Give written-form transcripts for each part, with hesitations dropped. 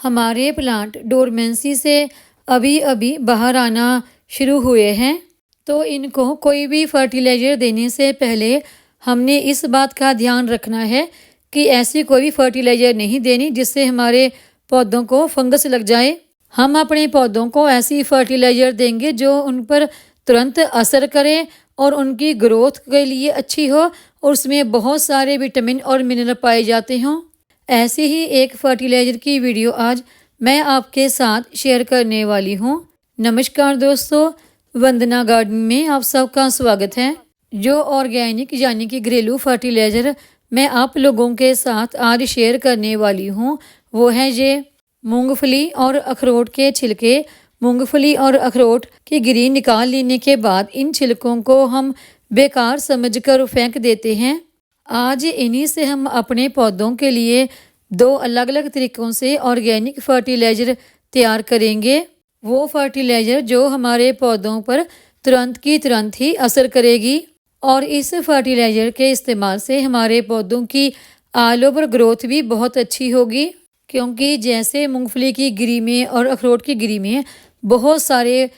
हमारे plant dormancy से अभी अभी बाहर आना शुरू हुए हैं, तो इनको कोई भी फर्टिलाइज़र देने से पहले हमने इस बात का ध्यान रखना है कि ऐसी कोई भी फर्टिलाइज़र नहीं देनी जिससे हमारे पौधों को फंगस लग जाए। हम अपने पौधों को ऐसी फर्टिलाइज़र देंगे जो उन पर तुरंत असर करे और उनकी ग्रोथ के लिए अच्छी हो और उसमें बहुत सारे विटामिन और मिनरल पाए जाते हों। ऐसी ही एक फर्टिलाइज़र की वीडियो आज मैं आपके साथ शेयर करने वाली हूँ। नमस्कार दोस्तों, वंदना गार्डन में आप सबका स्वागत है। जो ऑर्गेनिक यानी कि घरेलू फर्टिलाइज़र मैं आप लोगों के साथ आज शेयर करने वाली हूँ वो है ये मूंगफली और अखरोट के छिलके। मूंगफली और अखरोट की गिरी निकाल लेने के बाद इन छिलकों को हम बेकार समझकर फेंक देते हैं। आज इन्हीं से हम अपने पौधों के लिए दो अलग अलग तरीक़ों से ऑर्गेनिक फर्टिलाइज़र तैयार करेंगे। वो फर्टिलाइज़र जो हमारे पौधों पर तुरंत की तुरंत ही असर करेगी और इस फर्टिलाइज़र के इस्तेमाल से हमारे पौधों की ऑल ओवर ग्रोथ भी बहुत अच्छी होगी, क्योंकि जैसे मूंगफली की गिरी में और अखरोट की गिरी में बहुत सारे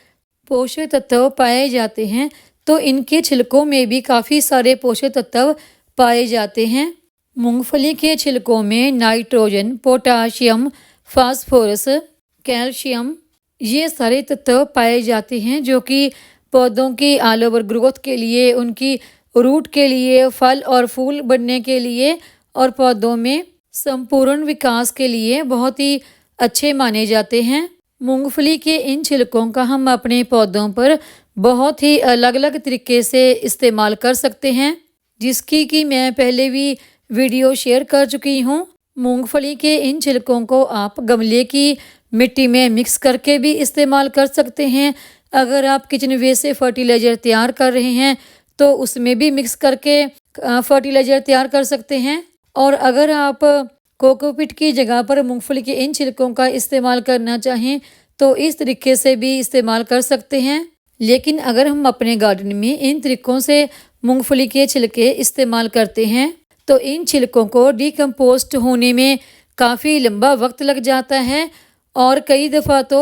पोषक तत्व पाए जाते हैं, तो इनके छिलकों में भी काफ़ी सारे पोषक तत्व पाए जाते हैं। मूंगफली के छिलकों में नाइट्रोजन, पोटाशियम, फास्फोरस, कैल्शियम ये सारे तत्व पाए जाते हैं जो कि पौधों की ऑल ओवर ग्रोथ के लिए, उनकी रूट के लिए, फल और फूल बनने के लिए और पौधों में संपूर्ण विकास के लिए बहुत ही अच्छे माने जाते हैं। मूंगफली के इन छिलकों का हम अपने पौधों पर बहुत ही अलग अलग तरीके से इस्तेमाल कर सकते हैं, जिसकी कि मैं पहले भी वीडियो शेयर कर चुकी हूँ। मूंगफली के इन छिलकों को आप गमले की मिट्टी में मिक्स करके भी इस्तेमाल कर सकते हैं। अगर आप किचन वेस्ट से फर्टिलाइज़र तैयार कर रहे हैं तो उसमें भी मिक्स करके फर्टिलाइज़र तैयार कर सकते हैं। और अगर आप कोकोपीट की जगह पर मूंगफली के इन छिलकों का इस्तेमाल करना चाहें तो इस तरीके से भी इस्तेमाल कर सकते हैं। लेकिन अगर हम अपने गार्डन में इन तरीक़ों से मूंगफली के छिलके इस्तेमाल करते हैं तो इन छिलकों को डिकम्पोस्ट होने में काफ़ी लंबा वक्त लग जाता है और कई दफ़ा तो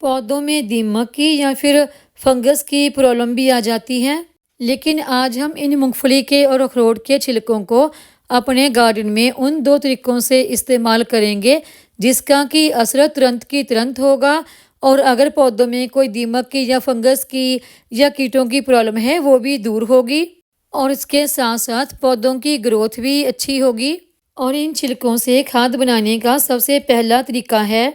पौधों में दीमक की या फिर फंगस की प्रॉब्लम भी आ जाती है। लेकिन आज हम इन मूंगफली के और अखरोट के छिलकों को अपने गार्डन में उन दो तरीक़ों से इस्तेमाल करेंगे जिसका कि असर तुरंत की तुरंत होगा, और अगर पौधों में कोई दीमक की या फंगस की या कीटों की प्रॉब्लम है वो भी दूर होगी और इसके साथ साथ पौधों की ग्रोथ भी अच्छी होगी। और इन छिलकों से खाद बनाने का सबसे पहला तरीका है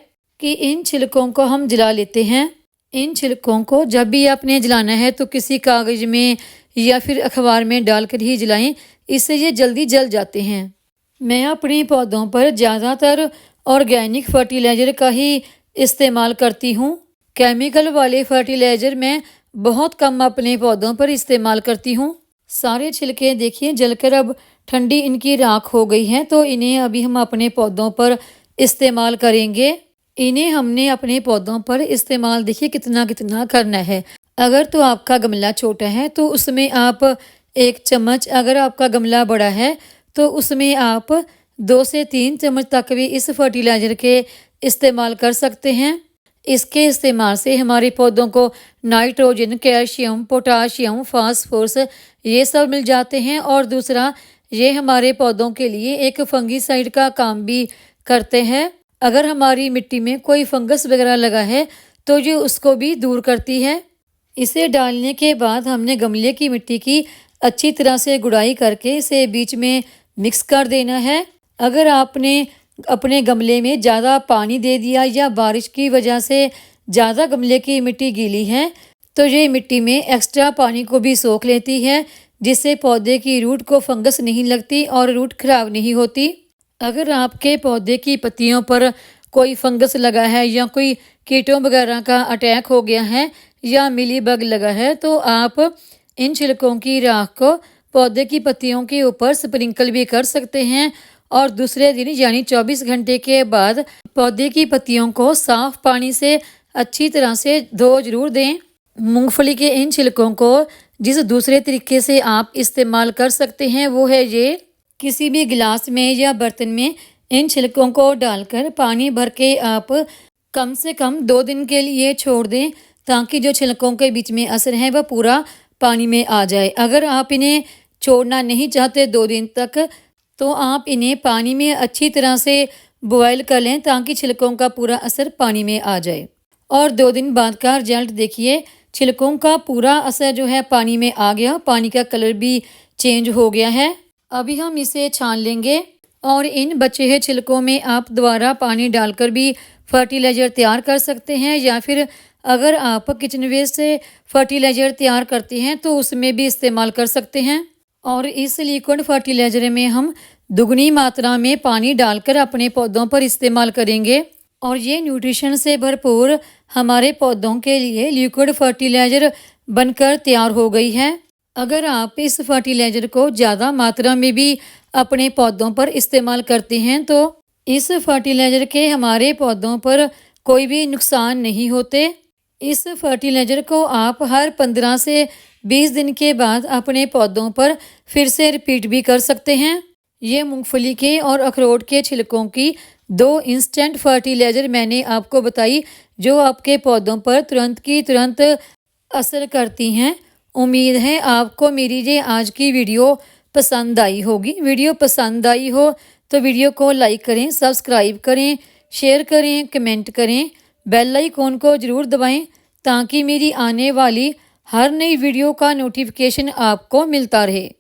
कि इन छिलकों को हम जला लेते हैं। इन छिलकों को जब भी आपने जलाना है तो किसी कागज़ में या फिर अखबार में डालकर ही जलाएं, इससे ये जल्दी जल जाते हैं। मैं अपने पौधों पर ज़्यादातर ऑर्गेनिक फर्टिलाइज़र का ही इस्तेमाल करती हूँ। केमिकल वाले फर्टिलाइज़र मैं बहुत कम अपने पौधों पर इस्तेमाल करती हूँ। सारे छिलके देखिए जलकर अब ठंडी इनकी राख हो गई है, तो इन्हें अभी हम अपने पौधों पर इस्तेमाल करेंगे। इन्हें हमने अपने पौधों पर इस्तेमाल देखिए कितना कितना करना है। अगर तो आपका गमला छोटा है तो उसमें आप 1 चम्मच, अगर आपका गमला बड़ा है तो उसमें आप 2 से 3 चम्मच तक भी इस फर्टिलाइज़र के इस्तेमाल कर सकते हैं। इसके इस्तेमाल से हमारे पौधों को नाइट्रोजन, कैल्शियम, पोटाशियम, फास्फोरस ये सब मिल जाते हैं। और दूसरा, ये हमारे पौधों के लिए एक फंगीसाइड का काम भी करते हैं। अगर हमारी मिट्टी में कोई फंगस वगैरह लगा है तो ये उसको भी दूर करती है। इसे डालने के बाद हमने गमले की मिट्टी की अच्छी तरह से गुड़ाई करके इसे बीच में मिक्स कर देना है। अगर आपने अपने गमले में ज़्यादा पानी दे दिया या बारिश की वजह से ज़्यादा गमले की मिट्टी गीली है तो ये मिट्टी में एक्स्ट्रा पानी को भी सोख लेती है, जिससे पौधे की रूट को फंगस नहीं लगती और रूट खराब नहीं होती। अगर आपके पौधे की पत्तियों पर कोई फंगस लगा है या कोई कीटों वगैरह का अटैक हो गया है या मिली बग लगा है तो आप इन छिलकों की राख को पौधे की पत्तियों के ऊपर स्प्रिंकल भी कर सकते हैं और दूसरे दिन यानी 24 घंटे के बाद पौधे की पत्तियों को साफ पानी से अच्छी तरह से धो जरूर दें। मूंगफली के इन छिलकों को जिस दूसरे तरीके से आप इस्तेमाल कर सकते हैं वो है ये, किसी भी गिलास में या बर्तन में इन छिलकों को डालकर पानी भर के आप कम से कम 2 दिन के लिए छोड़ दें, ताकि जो छिलकों के बीच में असर है वह पूरा पानी में आ जाए। अगर आप इन्हें छोड़ना नहीं चाहते 2 दिन तक, तो आप इन्हें पानी में अच्छी तरह से बॉयल कर लें, ताकि छिलकों का पूरा असर पानी में आ जाए। और 2 दिन बाद का रिजल्ट देखिए, छिलकों का पूरा असर जो है पानी में आ गया, पानी का कलर भी चेंज हो गया है। अभी हम इसे छान लेंगे और इन बचे हुए छिलकों में आप दोबारा पानी डालकर भी फर्टिलाइज़र तैयार कर सकते हैं, या फिर अगर आप किचन वेस्ट से फर्टिलाइज़र तैयार करते हैं तो उसमें भी इस्तेमाल कर सकते हैं। और इस लिक्विड फर्टिलाइज़र में हम दुगनी मात्रा में पानी डालकर अपने पौधों पर इस्तेमाल करेंगे, और ये न्यूट्रिशन से भरपूर हमारे पौधों के लिए लिक्विड फर्टिलाइज़र बनकर तैयार हो गई है। अगर आप इस फर्टिलाइज़र को ज़्यादा मात्रा में भी अपने पौधों पर इस्तेमाल करते हैं, तो इस फर्टिलाइज़र के हमारे पौधों पर कोई भी नुकसान नहीं होते। इस फर्टिलाइज़र को आप हर 15 से 20 दिन के बाद अपने पौधों पर फिर से रिपीट भी कर सकते हैं। ये मूंगफली के और अखरोट के छिलकों की 2 इंस्टेंट फर्टिलाइज़र मैंने आपको बताई, जो आपके पौधों पर तुरंत की तुरंत असर करती हैं। उम्मीद है आपको मेरी ये आज की वीडियो पसंद आई होगी। वीडियो पसंद आई हो तो वीडियो को लाइक करें, सब्सक्राइब करें, शेयर करें, कमेंट करें, बेल आइकॉन को ज़रूर दबाएं, ताकि मेरी आने वाली हर नई वीडियो का नोटिफिकेशन आपको मिलता रहे।